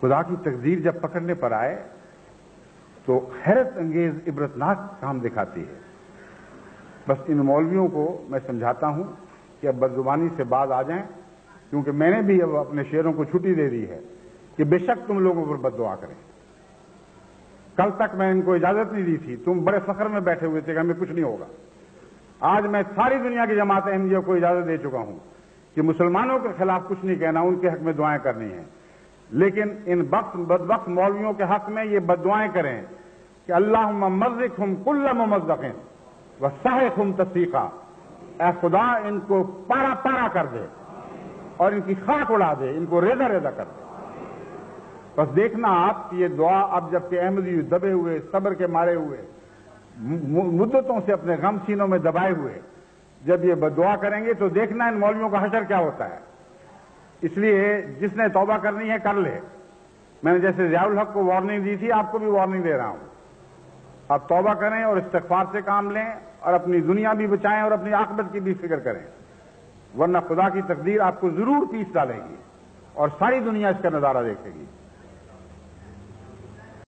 خدا کی تقدیر جب پکڑنے پر آئے تو حیرت انگیز عبرتناک کام دکھاتی ہے۔ بس ان مولویوں کو میں سمجھاتا ہوں کہ اب بدزبانی سے باز آ جائیں، کیونکہ میں نے بھی اب اپنے شیروں کو چھٹی دے دی ہے کہ بے شک تم لوگوں پر بد دعا کریں۔ کل تک میں ان کو اجازت نہیں دی تھی، تم بڑے فخر میں بیٹھے ہوئے تھے کہ ہمیں کچھ نہیں ہوگا۔ آج میں ساری دنیا کی جماعت احمدیہ کو اجازت دے چکا ہوں کہ مسلمانوں کے خلاف کچھ نہیں کہنا، ان کے حق میں دعائیں کرنی ہیں، لیکن ان بدبخت مولویوں کے حق میں یہ بد دعائیں کریں کہ اللہم مزقہم کل ممزق وسحقہم تسحیقا، اے خدا ان کو پارا پارا کر دے اور ان کی خاک اڑا دے، ان کو ریزہ ریزہ کر دے۔ بس دیکھنا آپ کہ یہ دعا اب جبکہ احمدی دبے ہوئے، صبر کے مارے ہوئے، مدتوں سے اپنے غم سینوں میں دبائے ہوئے، جب یہ بد دعا کریں گے تو دیکھنا ان مولویوں کا حشر کیا ہوتا ہے۔ اس لیے جس نے توبہ کرنی ہے کر لے۔ میں نے جیسے ضیاء الحق کو وارننگ دی تھی، آپ کو بھی وارننگ دے رہا ہوں۔ آپ توبہ کریں اور استغفار سے کام لیں اور اپنی دنیا بھی بچائیں اور اپنی عاقبت کی بھی فکر کریں، ورنہ خدا کی تقدیر آپ کو ضرور پیس ڈالے گی اور ساری دنیا اس کا نظارہ دیکھے گی۔